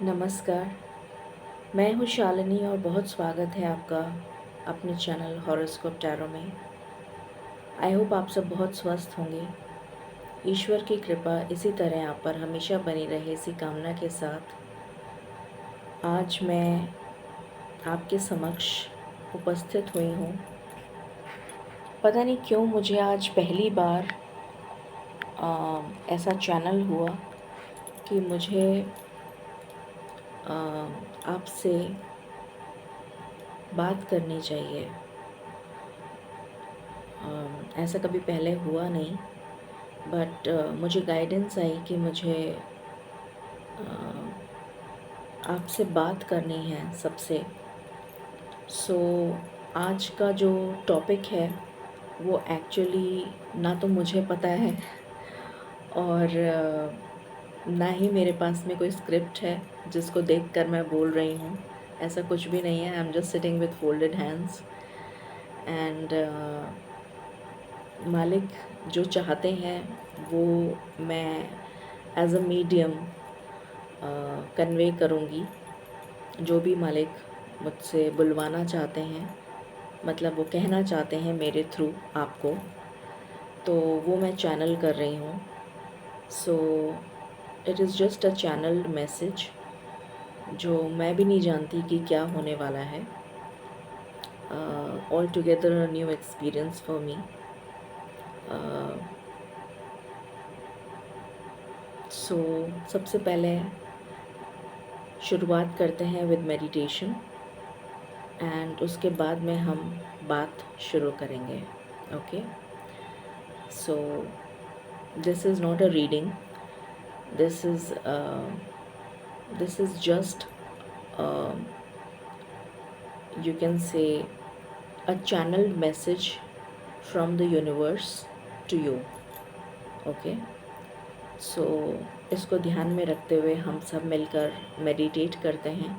नमस्कार, मैं हूँ शालिनी और बहुत स्वागत है आपका अपने चैनल हॉरोस्कोप टैरो में। आई होप आप सब बहुत स्वस्थ होंगे। ईश्वर की कृपा इसी तरह आप पर हमेशा बनी रहे, इसी कामना के साथ आज मैं आपके समक्ष उपस्थित हुई हूँ। पता नहीं क्यों मुझे आज पहली बार ऐसा चैनल हुआ कि मुझे आपसे बात करनी चाहिए। ऐसा कभी पहले हुआ नहीं, बट मुझे गाइडेंस आई कि मुझे आपसे बात करनी है सबसे। सो आज का जो टॉपिक है वो एक्चुअली ना तो मुझे पता है और ना ही मेरे पास में कोई स्क्रिप्ट है जिसको देखकर मैं बोल रही हूँ। ऐसा कुछ भी नहीं है। I am just sitting with folded hands and मालिक जो चाहते हैं वो मैं एज अ मीडियम कन्वे करूँगी। जो भी मालिक मुझसे बुलवाना चाहते हैं, मतलब वो कहना चाहते हैं मेरे थ्रू आपको, तो वो मैं चैनल कर रही हूँ। So it is just a channelled message जो मैं भी नहीं जानती कि क्या होने वाला है। All together a new experience for me. So सबसे पहले शुरुआत करते हैं विद मेडिटेशन एंड उसके बाद में हम बात शुरू करेंगे। Okay, so this is not a reading, this is just you can say a channeled message from the universe to you. okay, so इसको ध्यान में रखते हुए हम सब मिलकर मेडिटेट करते हैं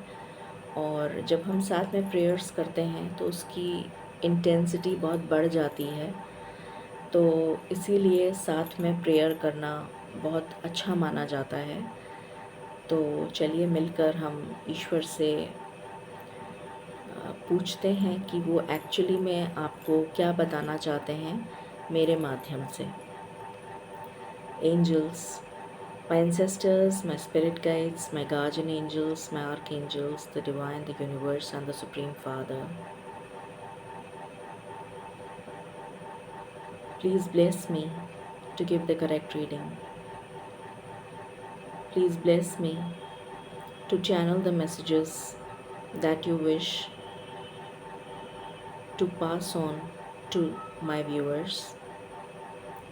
और जब हम साथ में प्रेयर्स करते हैं तो उसकी इंटेंसिटी बहुत बढ़ जाती है। तो इसीलिए साथ में प्रेयर करना बहुत अच्छा माना जाता है। तो चलिए मिलकर हम ईश्वर से पूछते हैं कि वो एक्चुअली में आपको क्या बताना चाहते हैं मेरे माध्यम से। Angels, my ancestors, my spirit guides, my guardian angels, my archangels, the divine, the universe and the supreme father, please bless me to give the correct reading. Please bless me to channel the messages that you wish to pass on to my viewers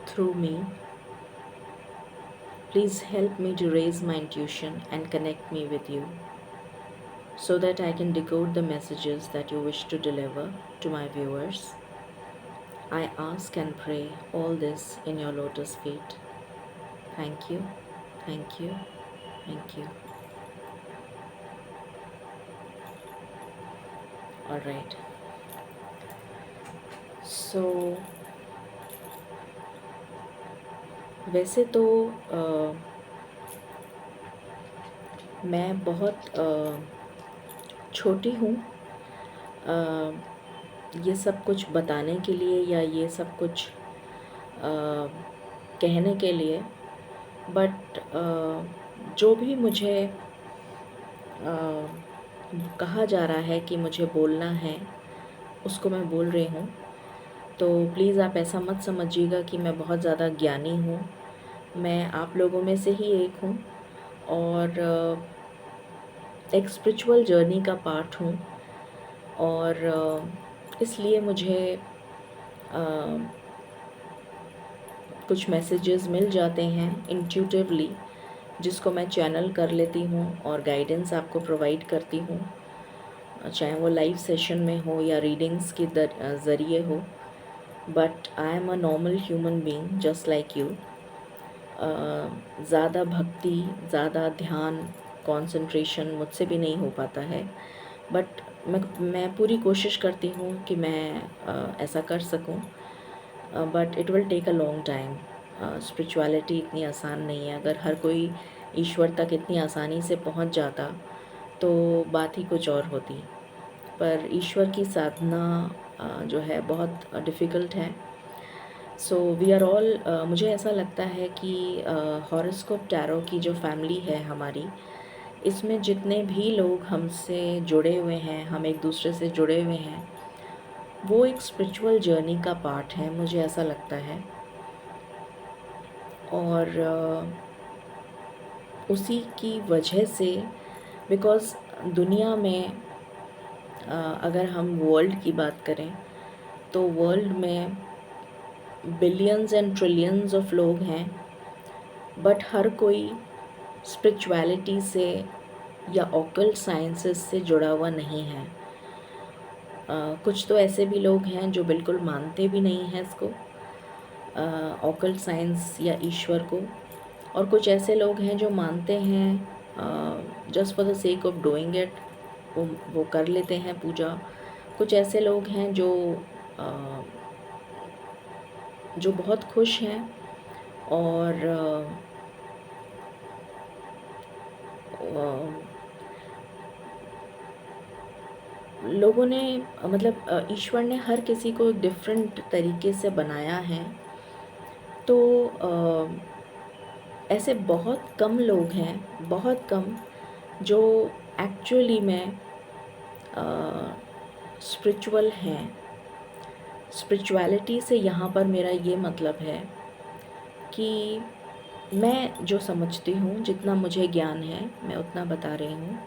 through me. Please help me to raise my intuition and connect me with you so that I can decode the messages that you wish to deliver to my viewers. I ask and pray all this in your lotus feet. Thank you, thank you, thank you. Alright. So वैसे तो मैं बहुत छोटी हूँ ये सब कुछ बताने के लिए या ये सब कुछ कहने के लिए, बट जो भी मुझे कहा जा रहा है कि मुझे बोलना है उसको मैं बोल रही हूँ। तो प्लीज़ आप ऐसा मत समझिएगा कि मैं बहुत ज़्यादा ज्ञानी हूँ। मैं आप लोगों में से ही एक हूँ और एक स्पिरिचुअल जर्नी का पार्ट हूँ और इसलिए मुझे कुछ मैसेजेस मिल जाते हैं इंट्यूटिवली, जिसको मैं चैनल कर लेती हूँ और गाइडेंस आपको प्रोवाइड करती हूँ, चाहे वो लाइव सेशन में हो या रीडिंग्स के ज़रिए हो। But I am a normal human being just like you. ज़्यादा भक्ति, ज़्यादा ध्यान, कंसंट्रेशन मुझसे भी नहीं हो पाता है, बट मैं पूरी कोशिश करती हूँ कि मैं ऐसा कर सकूँ, but it will take a long time. Spirituality इतनी आसान नहीं है। अगर हर कोई ईश्वर तक इतनी आसानी से पहुंच जाता तो बात ही कुछ और होती। पर ईश्वर की साधना जो है बहुत डिफ़िकल्ट है। सो वी आर ऑल, मुझे ऐसा लगता है कि हॉरोस्कोप टैरो की जो फैमिली है हमारी, इसमें जितने भी लोग हमसे जुड़े हुए हैं, हम एक दूसरे से जुड़े हुए हैं, वो एक स्पिरिचुअल जर्नी का पार्ट है, मुझे ऐसा लगता है। और उसी की वजह से, बिकॉज़ दुनिया में अगर हम वर्ल्ड की बात करें तो वर्ल्ड में बिलियंस एंड ट्रिलियंस ऑफ लोग हैं, बट हर कोई स्पिरिचुअलिटी से या ऑकल्ट साइंसेस से जुड़ा हुआ नहीं है। कुछ तो ऐसे भी लोग हैं जो बिल्कुल मानते भी नहीं हैं इसको, ऑकल्ट साइंस या ईश्वर को, और कुछ ऐसे लोग हैं जो मानते हैं just for the sake of doing it, वो कर लेते हैं पूजा। कुछ ऐसे लोग हैं जो बहुत खुश हैं और लोगों ने, मतलब ईश्वर ने हर किसी को एक डिफरेंट तरीके से बनाया है। तो ऐसे बहुत कम लोग हैं, बहुत कम, जो एक्चुअली में स्पिरिचुअल हैं। स्पिरिचुअलिटी से यहाँ पर मेरा ये मतलब है कि मैं जो समझती हूँ, जितना मुझे ज्ञान है मैं उतना बता रही हूँ।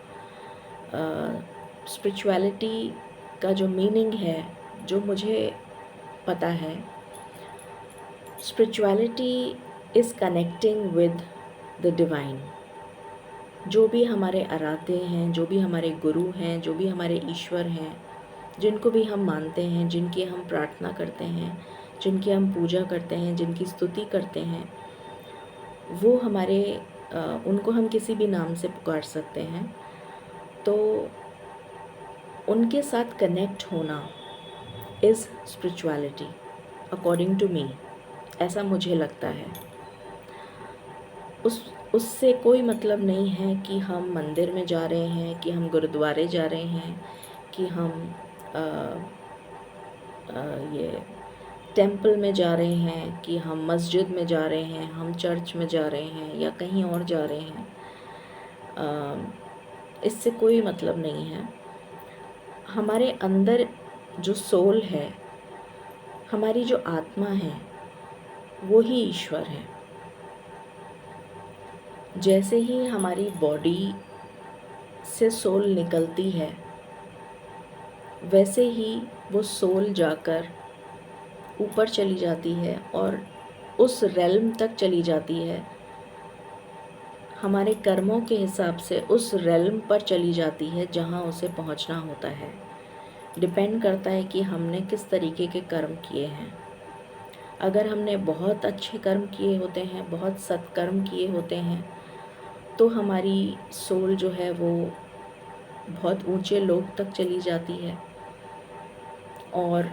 स्पिरिचुअलिटी का जो मीनिंग है, जो मुझे पता है, spirituality is connecting with the divine. जो भी हमारे आराध्य हैं, जो भी हमारे गुरु हैं, जो भी हमारे ईश्वर हैं, जिनको भी हम मानते हैं, जिनकी हम प्रार्थना करते हैं, जिनकी हम पूजा करते हैं, जिनकी स्तुति करते हैं, वो हमारे उनको हम किसी भी नाम से पुकार सकते हैं। तो उनके साथ कनेक्ट होना is spirituality according to me, ऐसा मुझे लगता है। उससे कोई मतलब नहीं है कि हम मंदिर में जा रहे हैं, कि हम गुरुद्वारे जा रहे हैं, कि हम ये टेंपल में जा रहे हैं, कि हम मस्जिद में जा रहे हैं, हम चर्च में जा रहे हैं या कहीं और जा रहे हैं। इससे कोई मतलब नहीं है। हमारे अंदर जो सोल है, हमारी जो आत्मा है, वो ही ईश्वर है। जैसे ही हमारी बॉडी से सोल निकलती है, वैसे ही वो सोल जाकर ऊपर चली जाती है और उस रेल्म तक चली जाती है। हमारे कर्मों के हिसाब से उस रेल्म पर चली जाती है जहाँ उसे पहुँचना होता है। डिपेंड करता है कि हमने किस तरीके के कर्म किए हैं। अगर हमने बहुत अच्छे कर्म किए होते हैं, बहुत सत्कर्म किए होते हैं, तो हमारी सोल जो है वो बहुत ऊंचे लोक तक चली जाती है, और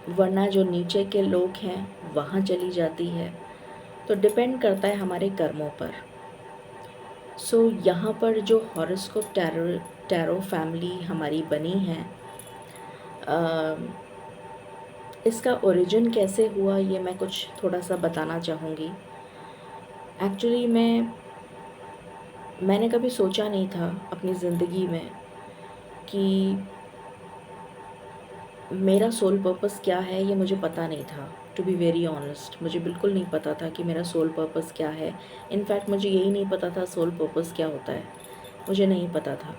वरना जो नीचे के लोग हैं वहाँ चली जाती है। तो डिपेंड करता है हमारे कर्मों पर। सो यहाँ पर जो हॉरोस्कोप टैरो फैमिली हमारी बनी है, इसका ओरिजिन कैसे हुआ ये मैं कुछ थोड़ा सा बताना चाहूँगी। एक्चुअली मैंने कभी सोचा नहीं था अपनी ज़िंदगी में कि मेरा सोल पर्पस क्या है, ये मुझे पता नहीं था। टू बी वेरी ऑनेस्ट, मुझे बिल्कुल नहीं पता था कि मेरा सोल पर्पस क्या है। इनफैक्ट मुझे यही नहीं पता था सोल पर्पस क्या होता है, मुझे नहीं पता था।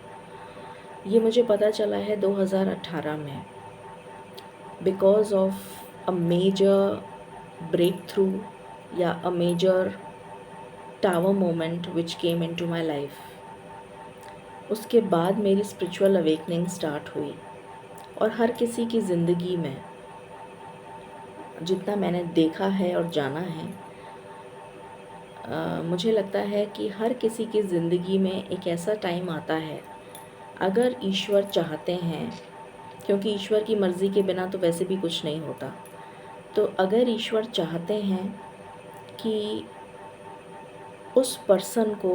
ये मुझे पता चला है 2018 में, because of a major breakthrough या a major tower moment which came into my life. उसके बाद मेरी स्पिरिचुअल अवेकनिंग स्टार्ट हुई। और हर किसी की ज़िंदगी में, जितना मैंने देखा है और जाना है, मुझे लगता है कि हर किसी की ज़िंदगी में एक ऐसा टाइम आता है, अगर ईश्वर चाहते हैं, क्योंकि ईश्वर की मर्ज़ी के बिना तो वैसे भी कुछ नहीं होता, तो अगर ईश्वर चाहते हैं कि उस पर्सन को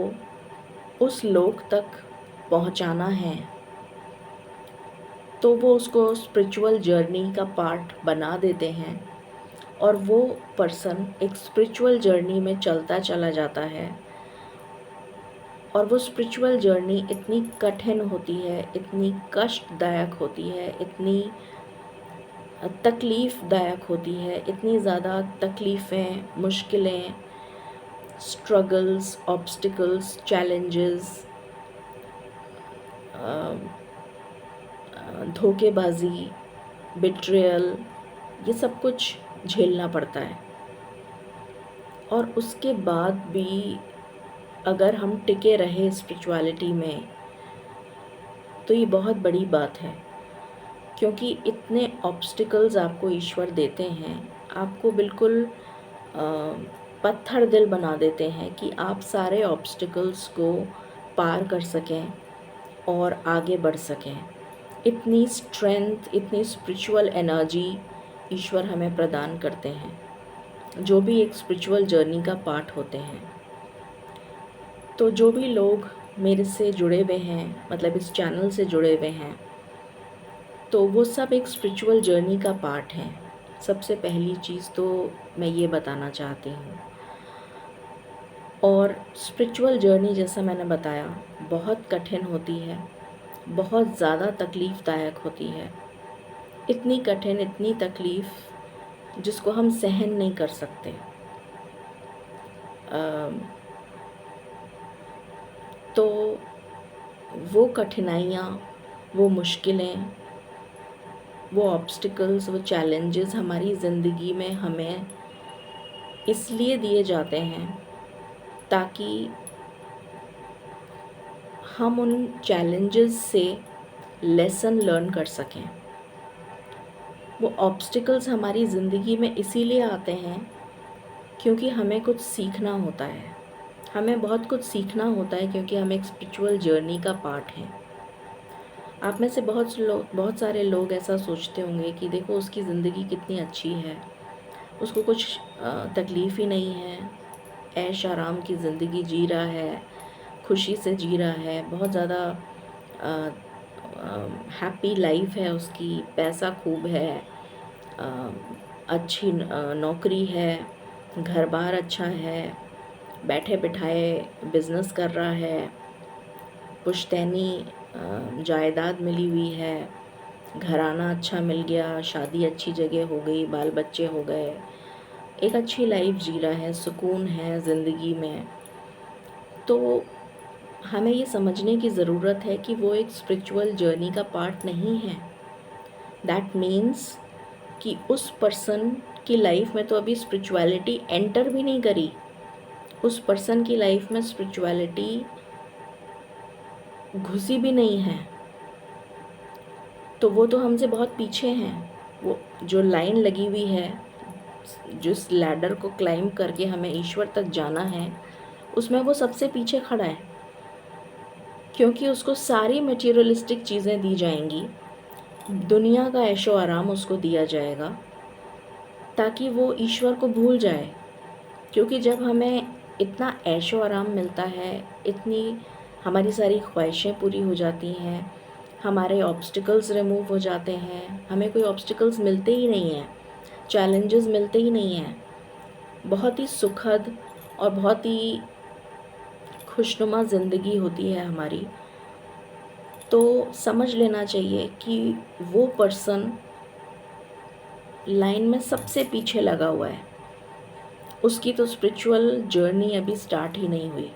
उस लोक तक पहुंचाना है, तो वो उसको स्पिरिचुअल जर्नी का पार्ट बना देते हैं और वो पर्सन एक स्पिरिचुअल जर्नी में चलता चला जाता है। और वो स्पिरिचुअल जर्नी इतनी कठिन होती है, इतनी कष्टदायक होती है, इतनी तकलीफ़दायक होती है, इतनी ज़्यादा तकलीफ़ें, मुश्किलें, स्ट्रगल्स, ऑब्स्टिकल्स, चैलेंजेस, धोखेबाजी, बिट्रेयल, ये सब कुछ झेलना पड़ता है। और उसके बाद भी अगर हम टिके रहे स्पिरिचुअलिटी में, तो ये बहुत बड़ी बात है, क्योंकि इतने ऑब्स्टिकल्स आपको ईश्वर देते हैं, आपको बिल्कुल पत्थर दिल बना देते हैं कि आप सारे ऑब्स्टिकल्स को पार कर सकें और आगे बढ़ सकें। इतनी स्ट्रेंथ, इतनी स्पिरिचुअल एनर्जी ईश्वर हमें प्रदान करते हैं, जो भी एक स्पिरिचुअल जर्नी का पार्ट होते हैं। तो जो भी लोग मेरे से जुड़े हुए हैं, मतलब इस चैनल से जुड़े हुए हैं, तो वो सब एक स्पिरिचुअल जर्नी का पार्ट हैं। सबसे पहली चीज़ तो मैं ये बताना चाहती हूँ। और स्पिरिचुअल जर्नी, जैसा मैंने बताया, बहुत कठिन होती है, बहुत ज़्यादा तकलीफ़दायक होती है। इतनी कठिन, इतनी तकलीफ़ जिसको हम सहन नहीं कर सकते। तो वो कठिनाइयाँ, वो मुश्किलें, वो ऑब्स्टिकल्स, वो चैलेंजेस हमारी ज़िंदगी में हमें इसलिए दिए जाते हैं ताकि हम उन चैलेंजेस से लेसन लर्न कर सकें। वो ऑब्स्टिकल्स हमारी ज़िंदगी में इसीलिए आते हैं क्योंकि हमें कुछ सीखना होता है, हमें बहुत कुछ सीखना होता है, क्योंकि हम एक स्पिरिचुअल जर्नी का पार्ट हैं। आप में से बहुत सारे लोग ऐसा सोचते होंगे कि देखो उसकी ज़िंदगी कितनी अच्छी है, उसको कुछ तकलीफ़ ही नहीं है, ऐश आराम की ज़िंदगी जी रहा है, खुशी से जी रहा है, बहुत ज़्यादा हैप्पी लाइफ है उसकी, पैसा खूब है, अच्छी नौकरी है, घर बार अच्छा है, बैठे बिठाए बिजनेस कर रहा है, पुश्तैनी जायदाद मिली हुई है, घराना अच्छा मिल गया, शादी अच्छी जगह हो गई, बाल बच्चे हो गए, एक अच्छी लाइफ जी रहा है, सुकून है ज़िंदगी में। तो हमें ये समझने की ज़रूरत है कि वो एक स्पिरिचुअल जर्नी का पार्ट नहीं है। दैट मीन्स कि उस पर्सन की लाइफ में तो अभी स्पिरिचुअलिटी एंटर भी नहीं करी, उस पर्सन की लाइफ में स्पिरिचुअलिटी घुसी भी नहीं है, तो वो तो हमसे बहुत पीछे हैं। वो जो लाइन लगी हुई है, जिस लैडर को क्लाइम करके हमें ईश्वर तक जाना है, उसमें वो सबसे पीछे खड़ा है, क्योंकि उसको सारी मटेरियलिस्टिक चीज़ें दी जाएंगी, दुनिया का ऐशो आराम उसको दिया जाएगा ताकि वो ईश्वर को भूल जाए। क्योंकि जब हमें इतना ऐशो आराम मिलता है, इतनी हमारी सारी ख्वाहिशें पूरी हो जाती हैं, हमारे ऑब्स्टिकल्स रिमूव हो जाते हैं, हमें कोई ऑब्स्टिकल्स मिलते ही नहीं हैं, चैलेंजेस मिलते ही नहीं हैं, बहुत ही सुखद और बहुत ही खुशनुमा ज़िंदगी होती है हमारी, तो समझ लेना चाहिए कि वो पर्सन लाइन में सबसे पीछे लगा हुआ है, उसकी तो स्पिरिचुअल जर्नी अभी स्टार्ट ही नहीं हुई।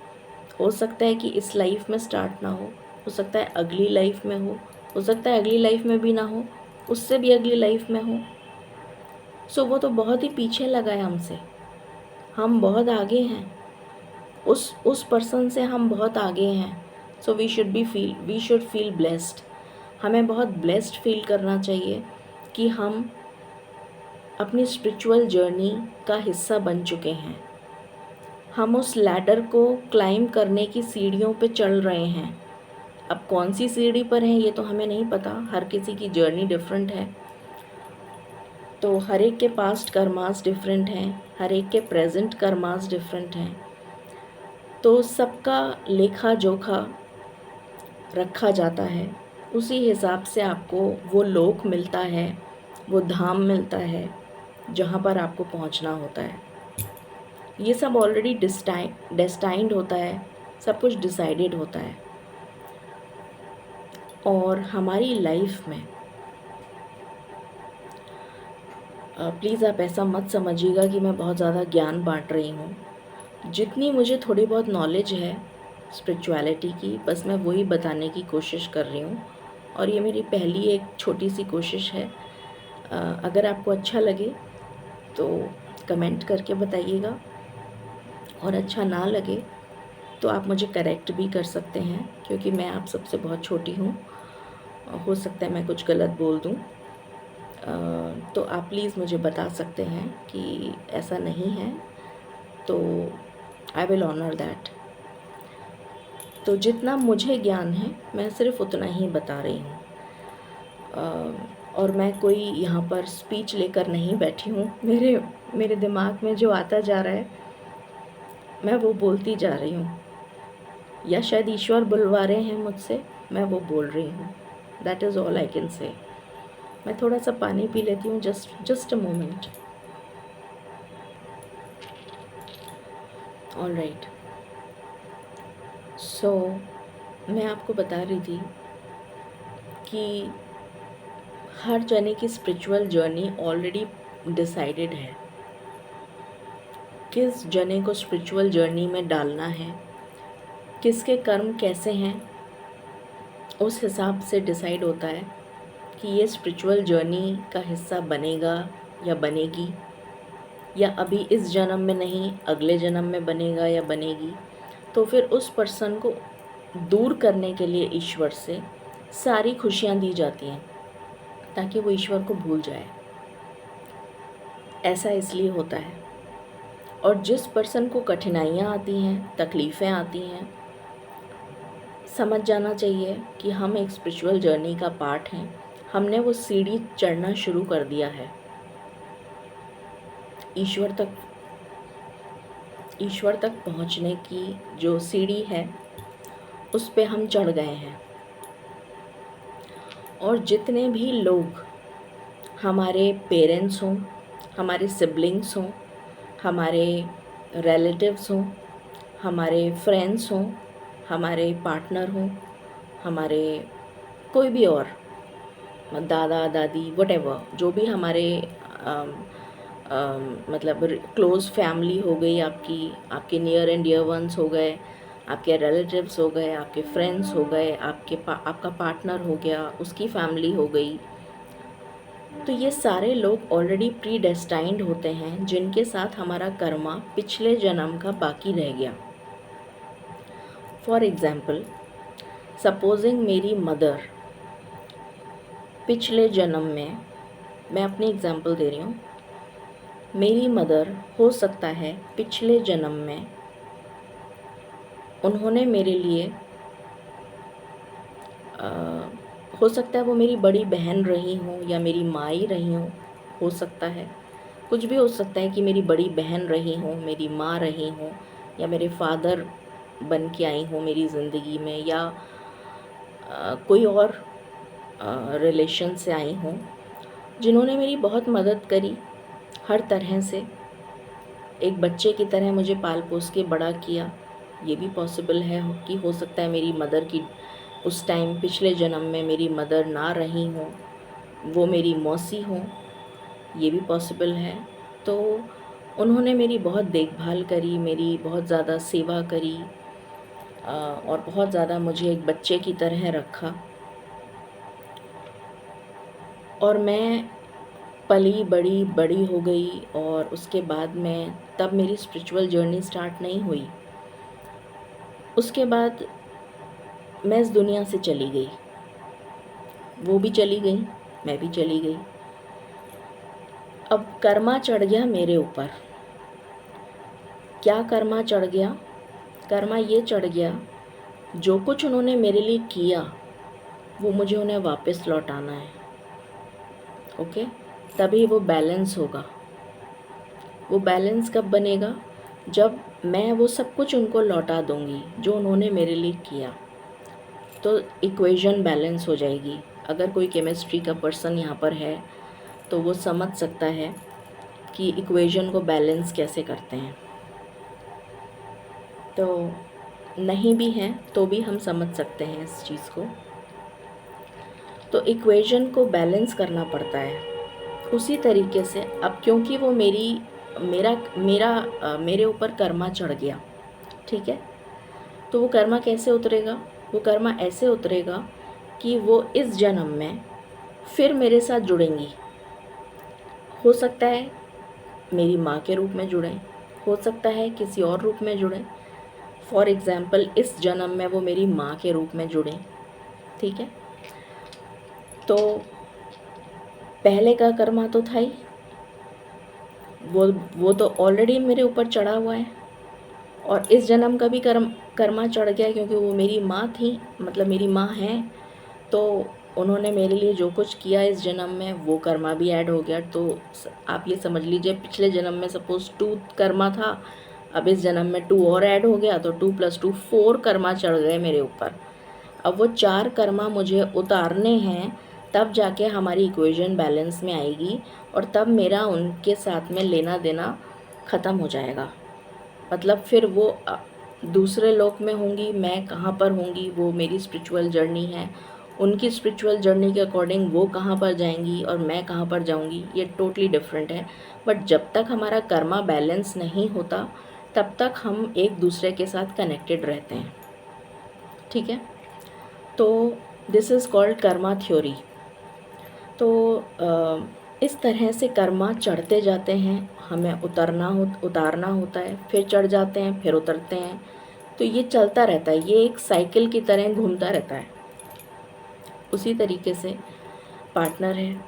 हो सकता है कि इस लाइफ में स्टार्ट ना हो सकता है अगली लाइफ में हो सकता है अगली लाइफ में भी ना हो, उससे भी अगली लाइफ में हो। सो वो तो बहुत ही पीछे लगा है हमसे, हम बहुत आगे हैं, उस पर्सन से हम बहुत आगे हैं। So we should feel blessed. हमें बहुत ब्लेस्ड फील करना चाहिए कि हम अपनी स्पिरिचुअल जर्नी का हिस्सा बन चुके हैं, हम उस लैडर को क्लाइम करने की सीढ़ियों पे चल रहे हैं। अब कौन सी सीढ़ी पर हैं ये तो हमें नहीं पता, हर किसी की जर्नी डिफरेंट है, तो हर एक के पास्ट कर्मास डिफरेंट हैं, हर एक के प्रेजेंट कर्मास डिफरेंट हैं। तो सबका लेखा जोखा रखा जाता है, उसी हिसाब से आपको वो लोक मिलता है, वो धाम मिलता है जहाँ पर आपको पहुँचना होता है। ये सब ऑलरेडी डेस्टाइंड होता है, सब कुछ डिसाइडेड होता है। और हमारी लाइफ में प्लीज़ आप ऐसा मत समझिएगा कि मैं बहुत ज़्यादा ज्ञान बांट रही हूँ। जितनी मुझे थोड़ी बहुत नॉलेज है स्पिरिचुअलिटी की, बस मैं वही बताने की कोशिश कर रही हूँ। और ये मेरी पहली एक छोटी सी कोशिश है। अगर आपको अच्छा लगे तो कमेंट करके बताइएगा, और अच्छा ना लगे तो आप मुझे करेक्ट भी कर सकते हैं, क्योंकि मैं आप सबसे बहुत छोटी हूँ। हो सकता है मैं कुछ गलत बोल दूँ, तो आप प्लीज़ मुझे बता सकते हैं कि ऐसा नहीं है, तो आई विल ऑनर दैट। तो जितना मुझे ज्ञान है मैं सिर्फ उतना ही बता रही हूँ, और मैं कोई यहाँ पर स्पीच लेकर नहीं बैठी हूँ। मेरे दिमाग में जो आता जा रहा है मैं वो बोलती जा रही हूँ, या शायद ईश्वर बुलवा रहे हैं मुझसे, मैं वो बोल रही हूँ। That is all I can say. मैं थोड़ा सा पानी पी लेती हूँ, just a moment. All right, so मैं आपको बता रही थी कि हर जने की स्पिरिचुअल जर्नी ऑलरेडी डिसाइडेड है। किस जने को स्पिरिचुअल जर्नी में डालना है, किसके कर्म कैसे हैं, उस हिसाब से डिसाइड होता है कि ये स्पिरिचुअल जर्नी का हिस्सा बनेगा या बनेगी, या अभी इस जन्म में नहीं अगले जन्म में बनेगा या बनेगी। तो फिर उस पर्सन को दूर करने के लिए ईश्वर से सारी खुशियाँ दी जाती हैं, ताकि वो ईश्वर को भूल जाए। ऐसा इसलिए होता है। और जिस पर्सन को कठिनाइयाँ आती हैं, तकलीफ़ें आती हैं, समझ जाना चाहिए कि हम एक स्पिरिचुअल जर्नी का पार्ट हैं। हमने वो सीढ़ी चढ़ना शुरू कर दिया है। ईश्वर तक पहुंचने की जो सीढ़ी है उस पे हम चढ़ गए हैं। और जितने भी लोग हमारे पेरेंट्स हों, हमारे सिबलिंग्स हों, हमारे रिलेटिव्स हों, हमारे फ्रेंड्स हों, हमारे पार्टनर हों, हमारे कोई भी और दादा दादी वटेवर, जो भी हमारे मतलब क्लोज़ फैमिली हो गई आपकी, आपके नियर एंड डियर वंस हो गए, आपके रिलेटिव्स हो गए, आपके फ्रेंड्स हो गए, आपका पार्टनर हो गया, उसकी फैमिली हो गई। तो ये सारे लोग ऑलरेडी प्री डेस्टाइंड होते हैं, जिनके साथ हमारा कर्मा पिछले जन्म का बाकी रह गया। फॉर एग्ज़ाम्पल, सपोजिंग मेरी मदर पिछले जन्म में, मैं अपनी एग्ज़ाम्पल दे रही हूँ, मेरी मदर हो सकता है पिछले जन्म में उन्होंने मेरे लिए हो सकता है वो मेरी बड़ी बहन रही हों या मेरी माँ ही रही हों, हो सकता है। कुछ भी हो सकता है कि मेरी बड़ी बहन रही हों, मेरी माँ रही हों, या मेरे फादर बन के आई हों मेरी ज़िंदगी में, या कोई और रिलेशन से आई हों, जिन्होंने मेरी बहुत मदद करी हर तरह से, एक बच्चे की तरह मुझे पाल पोस के बड़ा किया। ये भी पॉसिबल है कि हो सकता है मेरी मदर की उस टाइम पिछले जन्म में मेरी मदर ना रही हों, वो मेरी मौसी हों, ये भी पॉसिबल है। तो उन्होंने मेरी बहुत देखभाल करी, मेरी बहुत ज़्यादा सेवा करी, और बहुत ज़्यादा मुझे एक बच्चे की तरह रखा। और मैं पली बड़ी हो गई, और उसके बाद में तब मेरी स्पिरिचुअल जर्नी स्टार्ट नहीं हुई। उसके बाद मैं इस दुनिया से चली गई, वो भी चली गई, मैं भी चली गई। अब कर्मा चढ़ गया मेरे ऊपर। क्या कर्मा चढ़ गया? कर्मा ये चढ़ गया, जो कुछ उन्होंने मेरे लिए किया वो मुझे उन्हें वापस लौटाना है। ओके, तभी वो बैलेंस होगा। वो बैलेंस कब बनेगा? जब मैं वो सब कुछ उनको लौटा दूँगी जो उन्होंने मेरे लिए किया, तो इक्वेशन बैलेंस हो जाएगी। अगर कोई केमिस्ट्री का पर्सन यहाँ पर है तो वो समझ सकता है कि इक्वेशन को बैलेंस कैसे करते हैं। तो नहीं भी हैं तो भी हम समझ सकते हैं इस चीज़ को। तो इक्वेशन को बैलेंस करना पड़ता है। उसी तरीके से अब क्योंकि वो मेरे ऊपर कर्मा चढ़ गया, ठीक है, तो वो कर्मा कैसे उतरेगा? वो कर्मा ऐसे उतरेगा कि वो इस जन्म में फिर मेरे साथ जुड़ेंगी। हो सकता है मेरी माँ के रूप में जुड़ें, हो सकता है किसी और रूप में जुड़ें। फॉर एग्ज़ाम्पल इस जन्म में वो मेरी माँ के रूप में जुड़ें, ठीक है। तो पहले का कर्मा तो था ही, वो तो ऑलरेडी मेरे ऊपर चढ़ा हुआ है, और इस जन्म का भी कर्मा चढ़ गया क्योंकि वो मेरी माँ थी, मतलब मेरी माँ हैं, तो उन्होंने मेरे लिए जो कुछ किया इस जन्म में वो कर्मा भी ऐड हो गया। तो आप ये समझ लीजिए पिछले जन्म में सपोज़ 2 कर्मा था, अब इस जन्म में 2 और ऐड हो गया, तो 2 + 2 4 कर्मा चढ़ गए मेरे ऊपर। अब वो 4 कर्मा मुझे उतारने हैं, तब जाके हमारी इक्वेशन बैलेंस में आएगी, और तब मेरा उनके साथ में लेना देना ख़त्म हो जाएगा। मतलब फिर वो दूसरे लोक में होंगी, मैं कहाँ पर होंगी, वो मेरी स्पिरिचुअल जर्नी है, उनकी स्पिरिचुअल जर्नी के अकॉर्डिंग वो कहाँ पर जाएंगी और मैं कहाँ पर जाऊंगी, ये टोटली डिफरेंट है। बट जब तक हमारा कर्मा बैलेंस नहीं होता तब तक हम एक दूसरे के साथ कनेक्टेड रहते हैं, ठीक है। तो this is called Karma theory. तो इस तरह से कर्मा चढ़ते जाते हैं, हमें उतारना होता है, फिर चढ़ जाते हैं, फिर उतरते हैं। तो ये चलता रहता है, ये एक साइकिल की तरह घूमता रहता है। उसी तरीके से पार्टनर है।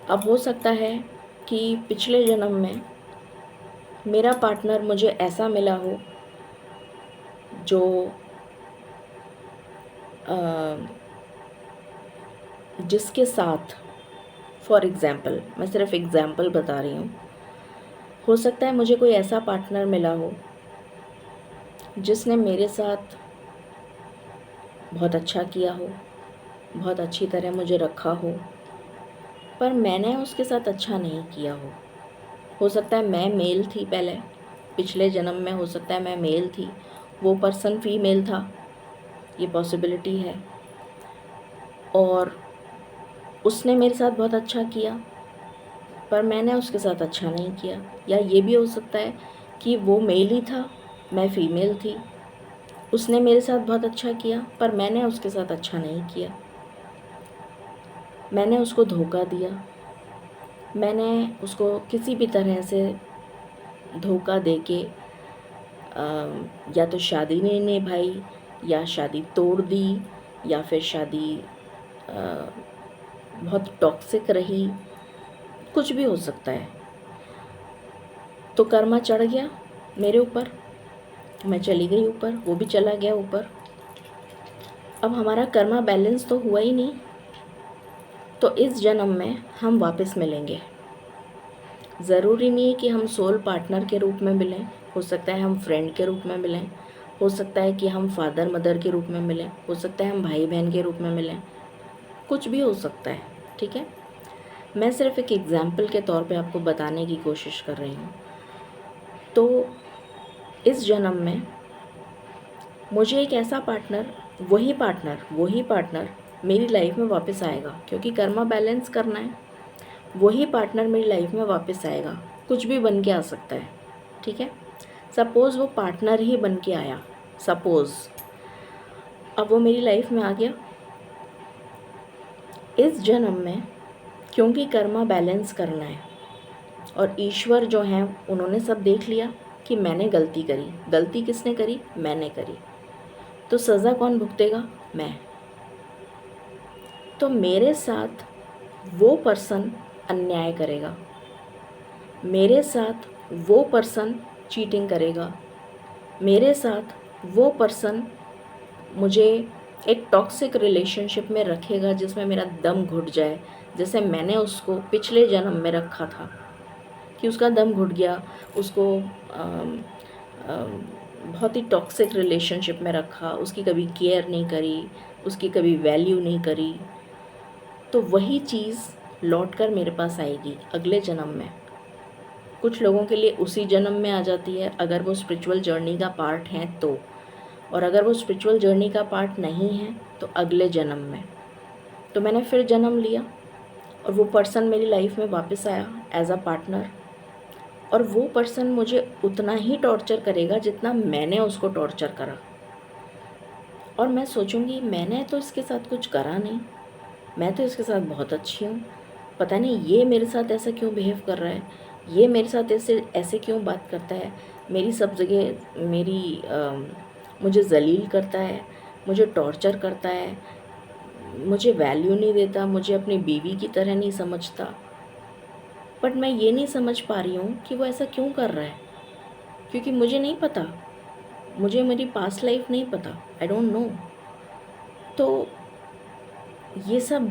अब हो सकता है कि पिछले जन्म में मेरा पार्टनर मुझे ऐसा मिला हो जो जिसके साथ, फॉर एग्ज़ाम्पल, मैं सिर्फ एग्ज़ाम्पल बता रही हूँ, हो सकता है मुझे कोई ऐसा पार्टनर मिला हो जिसने मेरे साथ बहुत अच्छा किया हो, बहुत अच्छी तरह मुझे रखा हो, पर मैंने उसके साथ अच्छा नहीं किया हो सकता है मैं मेल थी पहले, पिछले जन्म में हो सकता है मैं मेल थी, वो पर्सन फीमेल था, ये पॉसिबिलिटी है, और उसने मेरे साथ बहुत अच्छा किया पर मैंने उसके साथ अच्छा नहीं किया। या ये भी हो सकता है कि वो मेल ही था, मैं फ़ीमेल थी, उसने मेरे साथ बहुत अच्छा किया पर मैंने उसके साथ अच्छा नहीं किया, मैंने उसको धोखा दिया, मैंने उसको किसी भी तरह से धोखा देके या तो शादी नहीं निभाई, या शादी तोड़ दी, या फिर शादी बहुत टॉक्सिक रही, कुछ भी हो सकता है। तो कर्मा चढ़ गया मेरे ऊपर, मैं चली गई ऊपर, वो भी चला गया ऊपर। अब हमारा कर्मा बैलेंस तो हुआ ही नहीं, तो इस जन्म में हम वापस मिलेंगे। ज़रूरी नहीं है कि हम सोल पार्टनर के रूप में मिलें, हो सकता है हम फ्रेंड के रूप में मिलें, हो सकता है कि हम फादर मदर के रूप में मिलें, हो सकता है हम भाई बहन के रूप में मिलें, कुछ भी हो सकता है, ठीक है। मैं सिर्फ एक एग्ज़ाम्पल के तौर पे आपको बताने की कोशिश कर रही हूँ। तो इस जन्म में मुझे एक ऐसा पार्टनर, वही पार्टनर मेरी लाइफ में वापस आएगा, क्योंकि कर्मा बैलेंस करना है। वही पार्टनर मेरी लाइफ में वापस आएगा, कुछ भी बन के आ सकता है, ठीक है। सपोज़ वो पार्टनर ही बन के आया, सपोज़, अब वो मेरी लाइफ में आ गया। इस जन्म में क्योंकि कर्मा बैलेंस करना है, और ईश्वर जो हैं उन्होंने सब देख लिया कि मैंने गलती करी, गलती किसने करी, मैंने करी, तो सज़ा कौन भुगतेगा, मैं। तो मेरे साथ वो पर्सन अन्याय करेगा, मेरे साथ वो पर्सन चीटिंग करेगा, मेरे साथ वो पर्सन मुझे एक टॉक्सिक रिलेशनशिप में रखेगा जिसमें मेरा दम घुट जाए, जैसे मैंने उसको पिछले जन्म में रखा था, कि उसका दम घुट गया, उसको बहुत ही टॉक्सिक रिलेशनशिप में रखा, उसकी कभी केयर नहीं करी, उसकी कभी वैल्यू नहीं करी, तो वही चीज़ लौट कर मेरे पास आएगी अगले जन्म में। कुछ लोगों के लिए उसी जन्म में आ जाती है अगर वो स्पिरिचुअल जर्नी का पार्ट हैं तो, और अगर वो स्पिरिचुअल जर्नी का पार्ट नहीं है तो अगले जन्म में। तो मैंने फिर जन्म लिया और वो पर्सन मेरी लाइफ में वापस आया एज अ पार्टनर, और वो पर्सन मुझे उतना ही टॉर्चर करेगा जितना मैंने उसको टॉर्चर करा। और मैं सोचूंगी मैंने तो इसके साथ कुछ करा नहीं, मैं तो इसके साथ बहुत अच्छी हूँ, पता नहीं ये मेरे साथ ऐसा क्यों बिहेव कर रहा है, ये मेरे साथ ऐसे ऐसे क्यों बात करता है, मेरी सब जगह मुझे जलील करता है, मुझे टॉर्चर करता है, मुझे वैल्यू नहीं देता, मुझे अपनी बीवी की तरह नहीं समझता। बट मैं ये नहीं समझ पा रही हूँ कि वो ऐसा क्यों कर रहा है, क्योंकि मुझे नहीं पता, मुझे मेरी पास्ट लाइफ नहीं पता, आई डोंट नो। तो ये सब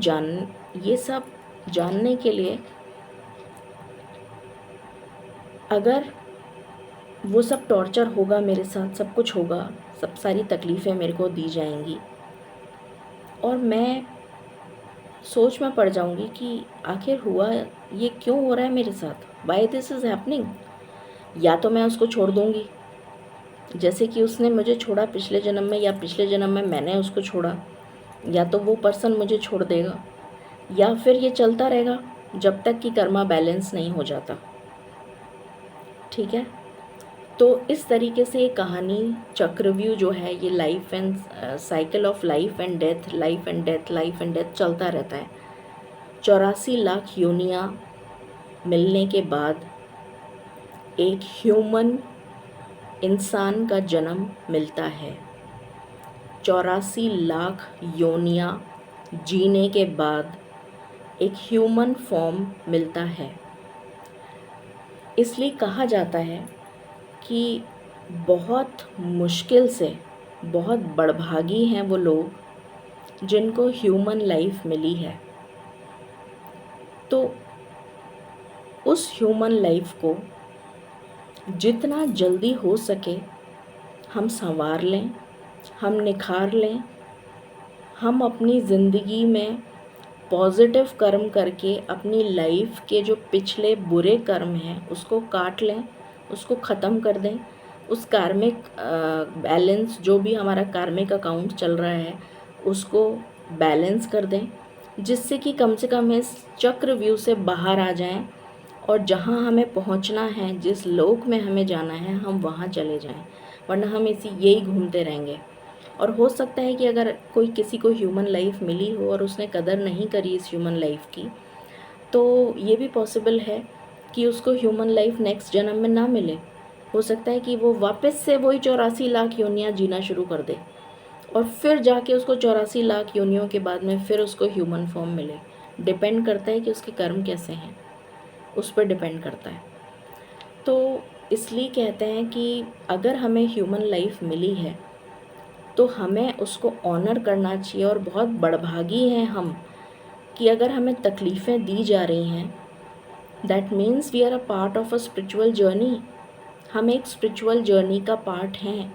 जानने के लिए अगर वो सब टॉर्चर होगा मेरे साथ, सब कुछ होगा, सब सारी तकलीफ़ें मेरे को दी जाएंगी, और मैं सोच में पड़ जाऊंगी कि आखिर हुआ ये क्यों हो रहा है मेरे साथ, वाई दिस इज़ हैपनिंग। या तो मैं उसको छोड़ दूंगी जैसे कि उसने मुझे छोड़ा पिछले जन्म में, या पिछले जन्म में मैंने उसको छोड़ा, या तो वो पर्सन मुझे छोड़ देगा, या फिर ये चलता रहेगा जब तक कि कर्मा बैलेंस नहीं हो जाता। ठीक है, तो इस तरीके से ये कहानी चक्रव्यूह जो है, ये life and cycle of life and death, life and death, life and death चलता रहता है। 84 लाख योनियाँ मिलने के बाद एक ह्यूमन इंसान का जन्म मिलता है। 84 लाख योनियाँ जीने के बाद एक ह्यूमन फॉर्म मिलता है। इसलिए कहा जाता है कि बहुत मुश्किल से, बहुत बड़भागी हैं वो लोग जिनको ह्यूमन लाइफ मिली है। तो उस ह्यूमन लाइफ को जितना जल्दी हो सके हम संवार लें, हम निखार लें, हम अपनी ज़िंदगी में पॉजिटिव कर्म करके अपनी लाइफ के जो पिछले बुरे कर्म हैं उसको काट लें, उसको ख़त्म कर दें। उस कार्मिक बैलेंस, जो भी हमारा कार्मिक अकाउंट चल रहा है उसको बैलेंस कर दें, जिससे कि कम से कम इस चक्रव्यूह से बाहर आ जाएं और जहां हमें पहुंचना है, जिस लोक में हमें जाना है, हम वहां चले जाएं। वरना हम यही घूमते रहेंगे। और हो सकता है कि अगर कोई किसी को ह्यूमन लाइफ मिली हो और उसने कदर नहीं करी इस ह्यूमन लाइफ की, तो ये भी पॉसिबल है कि उसको ह्यूमन लाइफ नेक्स्ट जन्म में ना मिले। हो सकता है कि वो वापस से वही 84 लाख योनियाँ जीना शुरू कर दे, और फिर जाके उसको 84 लाख योनियों के बाद में फिर उसको ह्यूमन फॉर्म मिले। डिपेंड करता है कि उसके कर्म कैसे हैं, उस पर डिपेंड करता है। तो इसलिए कहते हैं कि अगर हमें ह्यूमन लाइफ मिली है तो हमें उसको ऑनर करना चाहिए। और बहुत बड़भागी हैं हम कि अगर हमें तकलीफ़ें दी जा रही हैं, that means we are a part of a spiritual journey. हम एक स्पिरिचुअल जर्नी का पार्ट हैं,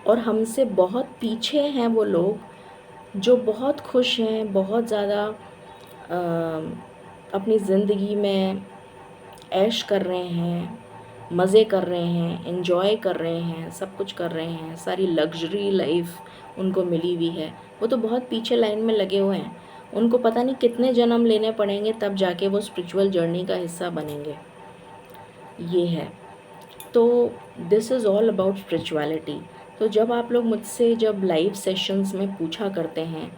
और हमसे बहुत पीछे हैं वो लोग जो बहुत खुश हैं, बहुत ज़्यादा अपनी ज़िंदगी में ऐश कर रहे हैं, मज़े कर रहे हैं, एंजॉय कर रहे हैं, सब कुछ कर रहे हैं, सारी लग्जरी लाइफ उनको मिली हुई है। वो तो बहुत पीछे लाइन में लगे हुए हैं, उनको पता नहीं कितने जन्म लेने पड़ेंगे तब जाके वो स्पिरिचुअल जर्नी का हिस्सा बनेंगे। ये है। तो this is all about spirituality. तो जब आप लोग मुझसे जब लाइव सेशंस में पूछा करते हैं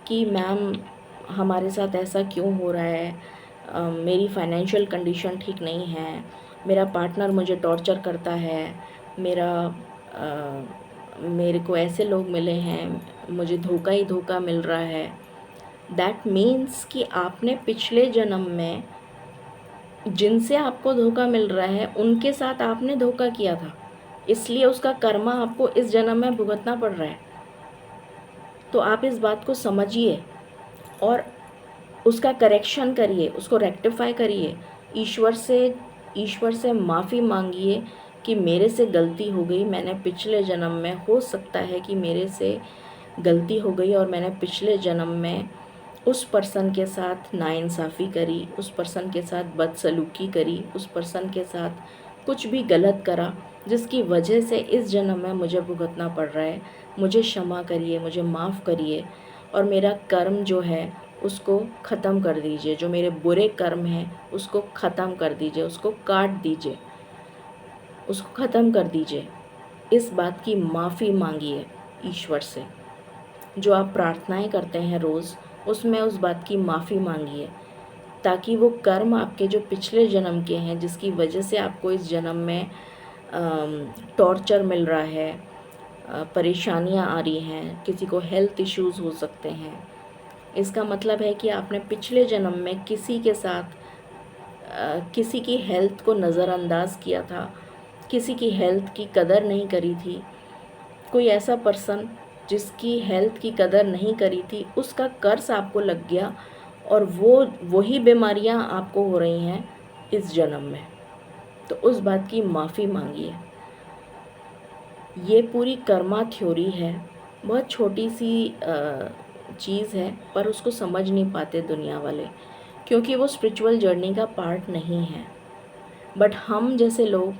कि मैम हमारे साथ ऐसा क्यों हो रहा है, मेरी फाइनेंशियल कंडीशन ठीक नहीं है, मेरा पार्टनर मुझे टॉर्चर करता है, मेरे को ऐसे लोग मिले हैं, मुझे धोखा ही धोखा मिल रहा है, दैट मीन्स कि आपने पिछले जन्म में जिनसे आपको धोखा मिल रहा है उनके साथ आपने धोखा किया था, इसलिए उसका कर्मा आपको इस जन्म में भुगतना पड़ रहा है। तो आप इस बात को समझिए और उसका करेक्शन करिए, उसको रेक्टिफाई करिए, ईश्वर से माफ़ी मांगिए कि मेरे से गलती हो गई, मैंने पिछले जन्म में, हो सकता है कि मेरे से गलती हो गई और मैंने पिछले जन्म में उस पर्सन के साथ नाइंसाफ़ी करी, उस पर्सन के साथ बदसलूकी करी, उस पर्सन के साथ कुछ भी गलत करा जिसकी वजह से इस जन्म में मुझे भुगतना पड़ रहा है। मुझे क्षमा करिए, मुझे माफ़ करिए और मेरा कर्म जो है उसको ख़त्म कर दीजिए। जो मेरे बुरे कर्म हैं उसको ख़त्म कर दीजिए, उसको काट दीजिए, उसको ख़त्म कर दीजिए। इस बात की माफ़ी मांगिए ईश्वर से। जो आप प्रार्थनाएं करते हैं रोज़, उसमें उस बात की माफ़ी मांगिए ताकि वो कर्म आपके जो पिछले जन्म के हैं, जिसकी वजह से आपको इस जन्म में टॉर्चर मिल रहा है, परेशानियां आ रही हैं, किसी को हेल्थ इश्यूज़ हो सकते हैं, इसका मतलब है कि आपने पिछले जन्म में किसी के साथ किसी की हेल्थ को नज़रअंदाज किया था, किसी की हेल्थ की कदर नहीं करी थी। कोई ऐसा पर्सन जिसकी हेल्थ की कदर नहीं करी थी, उसका कर्ज आपको लग गया और वही बीमारियां आपको हो रही हैं इस जन्म में। तो उस बात की माफ़ी मांगिए। ये पूरी कर्मा थ्योरी है, बहुत छोटी सी चीज़ है, पर उसको समझ नहीं पाते दुनिया वाले क्योंकि वो स्पिरिचुअल जर्नी का पार्ट नहीं है। बट हम जैसे लोग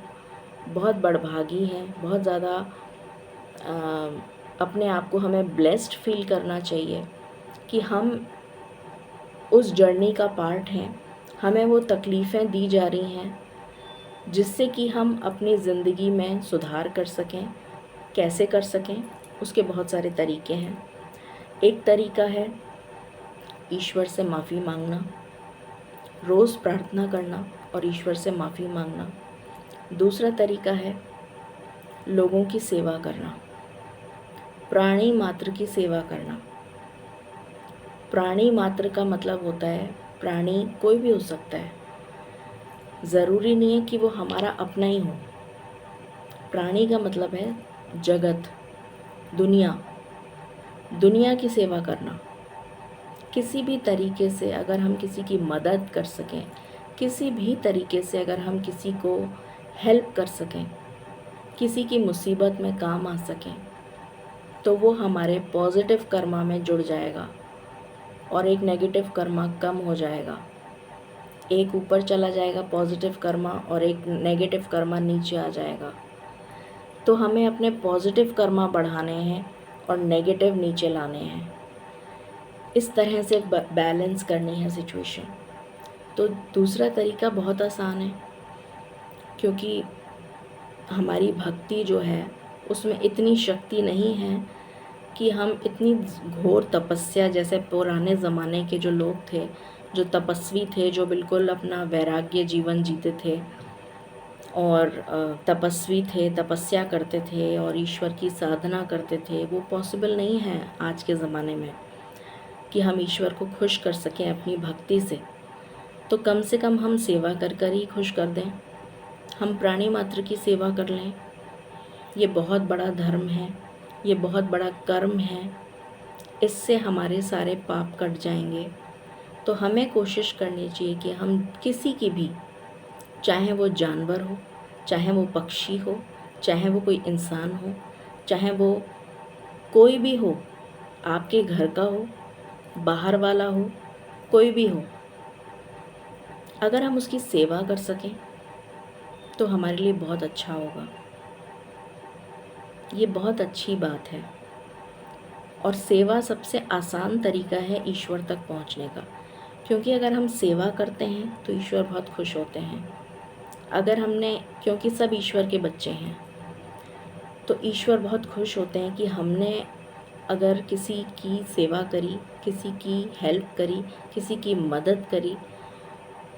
बहुत बड़भागी हैं, बहुत ज़्यादा अपने आप को हमें ब्लेस्ड फील करना चाहिए कि हम उस जर्नी का पार्ट हैं। हमें वो तकलीफ़ें दी जा रही हैं जिससे कि हम अपनी ज़िंदगी में सुधार कर सकें। कैसे कर सकें, उसके बहुत सारे तरीके हैं। एक तरीका है ईश्वर से माफ़ी मांगना, रोज़ प्रार्थना करना और ईश्वर से माफ़ी मांगना। दूसरा तरीका है लोगों की सेवा करना, प्राणी मात्र की सेवा करना। प्राणी मात्र का मतलब होता है प्राणी कोई भी हो सकता है, ज़रूरी नहीं है कि वो हमारा अपना ही हो। प्राणी का मतलब है जगत, दुनिया की सेवा करना। किसी भी तरीके से अगर हम किसी की मदद कर सकें, किसी भी तरीके से अगर हम किसी को हेल्प कर सकें, किसी की मुसीबत में काम आ सकें, तो वो हमारे पॉजिटिव कर्मा में जुड़ जाएगा और एक नेगेटिव कर्मा कम हो जाएगा। एक ऊपर चला जाएगा पॉजिटिव कर्मा और एक नेगेटिव कर्मा नीचे आ जाएगा। तो हमें अपने पॉजिटिव कर्मा बढ़ाने हैं और नेगेटिव नीचे लाने हैं। इस तरह से बैलेंस करनी है सिचुएशन। तो दूसरा तरीका बहुत आसान है क्योंकि हमारी भक्ति जो है उसमें इतनी शक्ति नहीं है कि हम इतनी घोर तपस्या, जैसे पुराने ज़माने के जो लोग थे, जो तपस्वी थे, जो बिल्कुल अपना वैराग्य जीवन जीते थे और तपस्वी थे, तपस्या करते थे और ईश्वर की साधना करते थे, वो पॉसिबल नहीं है आज के ज़माने में कि हम ईश्वर को खुश कर सकें अपनी भक्ति से। तो कम से कम हम सेवा कर कर ही खुश कर दें। हम प्राणी मात्र की सेवा कर लें। ये बहुत बड़ा धर्म है, ये बहुत बड़ा कर्म है। इससे हमारे सारे पाप कट जाएंगे। तो हमें कोशिश करनी चाहिए कि हम किसी की भी, चाहे वो जानवर हो, चाहे वो पक्षी हो, चाहे वो कोई इंसान हो, चाहे वो कोई भी हो, आपके घर का हो, बाहर वाला हो, कोई भी हो, अगर हम उसकी सेवा कर सकें तो हमारे लिए बहुत अच्छा होगा। ये बहुत अच्छी बात है और सेवा सबसे आसान तरीका है ईश्वर तक पहुंचने का, क्योंकि अगर हम सेवा करते हैं तो ईश्वर बहुत खुश होते हैं। अगर हमने, क्योंकि सब ईश्वर के बच्चे हैं, तो ईश्वर बहुत खुश होते हैं कि हमने अगर किसी की सेवा करी, किसी की हेल्प करी, किसी की मदद करी,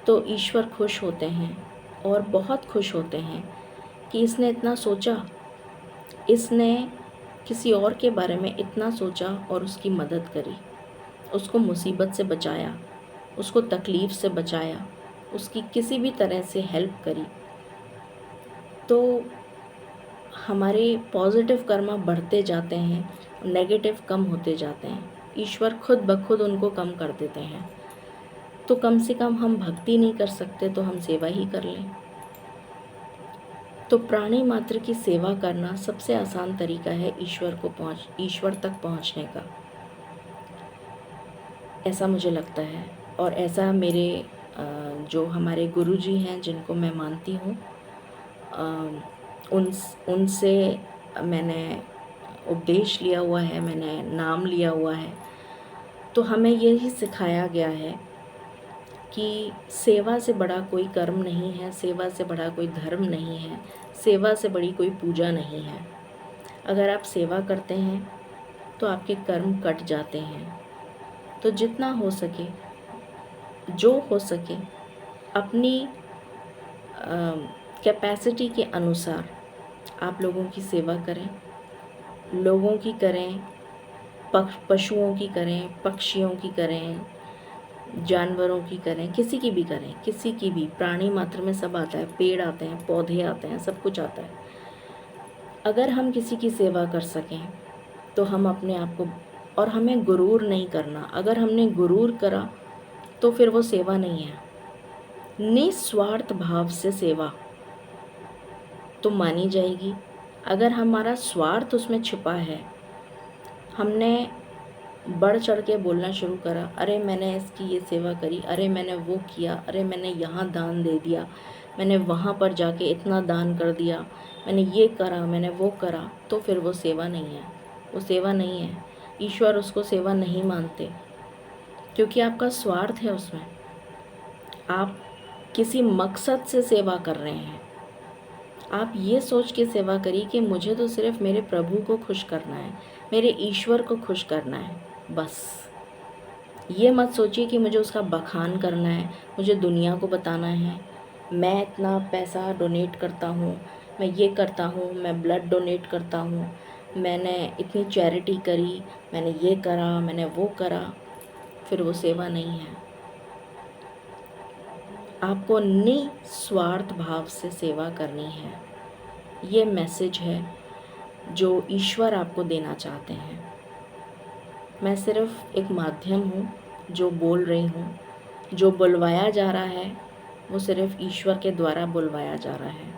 तो ईश्वर खुश होते हैं और बहुत खुश होते हैं कि इसने इतना सोचा, इसने किसी और के बारे में इतना सोचा और उसकी मदद करी, उसको मुसीबत से बचाया, उसको तकलीफ़ से बचाया, उसकी किसी भी तरह से हेल्प करी। तो हमारे पॉजिटिव कर्मा बढ़ते जाते हैं, नेगेटिव कम होते जाते हैं। ईश्वर खुद ब खुद उनको कम कर देते हैं। तो कम से कम हम भक्ति नहीं कर सकते तो हम सेवा ही कर लें। तो प्राणी मात्र की सेवा करना सबसे आसान तरीका है ईश्वर तक पहुंचने का, ऐसा मुझे लगता है। और ऐसा मेरे जो हमारे गुरुजी हैं जिनको मैं मानती हूँ, उनसे मैंने उपदेश लिया हुआ है, मैंने नाम लिया हुआ है। तो हमें यही सिखाया गया है कि सेवा से बड़ा कोई कर्म नहीं है, सेवा से बड़ा कोई धर्म नहीं है, सेवा से बड़ी कोई पूजा नहीं है। अगर आप सेवा करते हैं तो आपके कर्म कट जाते हैं। तो जितना हो सके, जो हो सके, अपनी कैपेसिटी के अनुसार आप लोगों की सेवा करें। लोगों की करें, पशुओं की करें, पक्षियों की करें, जानवरों की करें, किसी की भी करें, किसी की भी। प्राणी मात्र में सब आता है, पेड़ आते हैं, पौधे आते हैं, सब कुछ आता है। अगर हम किसी की सेवा कर सकें तो हम अपने आप को, और हमें गुरूर नहीं करना। अगर हमने गुरूर करा तो फिर वो सेवा नहीं है। निस्वार्थ भाव से सेवा तो मानी जाएगी। अगर हमारा स्वार्थ उसमें छिपा है, हमने बढ़ चढ़ के बोलना शुरू करा, अरे मैंने इसकी ये सेवा करी, अरे मैंने वो किया, अरे मैंने यहाँ दान दे दिया, मैंने वहाँ पर जाके इतना दान कर दिया, मैंने ये करा, मैंने वो करा, तो फिर वो सेवा नहीं है। वो सेवा नहीं है। ईश्वर उसको सेवा नहीं मानते, क्योंकि आपका स्वार्थ है उसमें। आप किसी मकसद से सेवा कर रहे हैं। आप ये सोच के सेवा करिए कि मुझे तो सिर्फ मेरे प्रभु को खुश करना है, मेरे ईश्वर को खुश करना है, बस। ये मत सोचिए कि मुझे उसका बखान करना है, मुझे दुनिया को बताना है, मैं इतना पैसा डोनेट करता हूँ, मैं ये करता हूँ, मैं ब्लड डोनेट करता हूँ, मैंने इतनी चैरिटी करी, मैंने ये करा, मैंने वो करा। फिर वो सेवा नहीं है। आपको निस्वार्थ भाव से सेवा करनी है। ये मैसेज है जो ईश्वर आपको देना चाहते हैं। मैं सिर्फ एक माध्यम हूँ जो बोल रही हूँ। जो बुलवाया जा रहा है वो सिर्फ ईश्वर के द्वारा बुलवाया जा रहा है।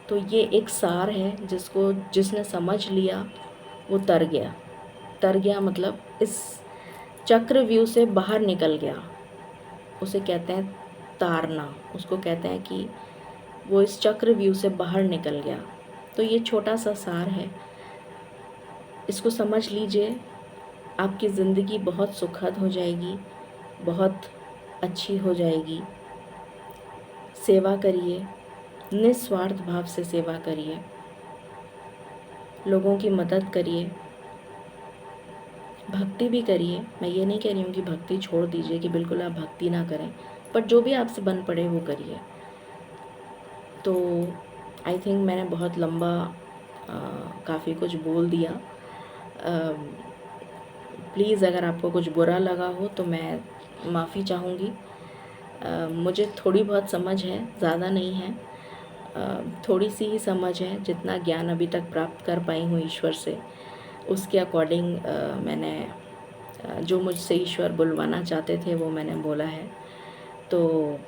तो ये एक सार है जिसने समझ लिया वो तर गया। तर गया मतलब इस चक्रव्यूह से बाहर निकल गया। उसे कहते हैं तारना। उसको कहते हैं कि वो इस चक्रव्यूह से बाहर निकल गया। तो ये छोटा सा सार है, इसको समझ लीजिए। आपकी ज़िंदगी बहुत सुखद हो जाएगी, बहुत अच्छी हो जाएगी। सेवा करिए, निस्वार्थ भाव से सेवा करिए, लोगों की मदद करिए, भक्ति भी करिए। मैं ये नहीं कह रही हूँ कि भक्ति छोड़ दीजिए, कि बिल्कुल आप भक्ति ना करें, पर जो भी आपसे बन पड़े वो करिए। तो आई थिंक मैंने बहुत लंबा काफ़ी कुछ बोल दिया। प्लीज़ अगर आपको कुछ बुरा लगा हो तो मैं माफ़ी चाहूँगी। मुझे थोड़ी बहुत समझ है, ज़्यादा नहीं है, थोड़ी सी ही समझ है। जितना ज्ञान अभी तक प्राप्त कर पाई हूँ ईश्वर से, उसके अकॉर्डिंग मैंने जो मुझसे ईश्वर बुलवाना चाहते थे वो मैंने बोला है। तो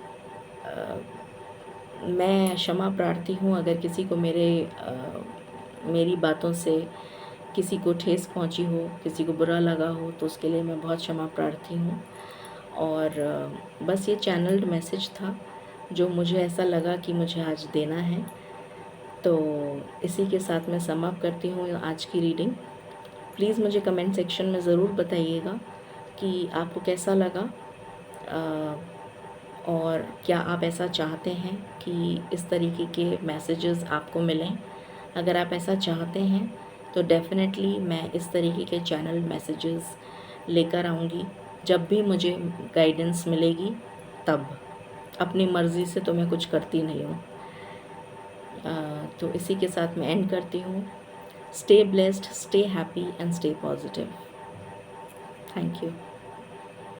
मैं क्षमा प्रार्थी हूँ अगर किसी को मेरी बातों से किसी को ठेस पहुँची हो, किसी को बुरा लगा हो, तो उसके लिए मैं बहुत क्षमा प्रार्थी हूँ। और बस ये चैनल्ड मैसेज था जो मुझे ऐसा लगा कि मुझे आज देना है। तो इसी के साथ मैं समाप्त करती हूँ आज की रीडिंग। प्लीज़ मुझे कमेंट सेक्शन में ज़रूर बताइएगा कि आपको कैसा लगा, और क्या आप ऐसा चाहते हैं कि इस तरीके के मैसेजेस आपको मिलें। अगर आप ऐसा चाहते हैं तो डेफ़िनेटली मैं इस तरीके के चैनल मैसेजेस लेकर आऊँगी। जब भी मुझे गाइडेंस मिलेगी तब। अपनी मर्ज़ी से तो मैं कुछ करती नहीं हूँ। तो इसी के साथ मैं एंड करती हूँ। Stay blessed, stay happy and stay positive. Thank you.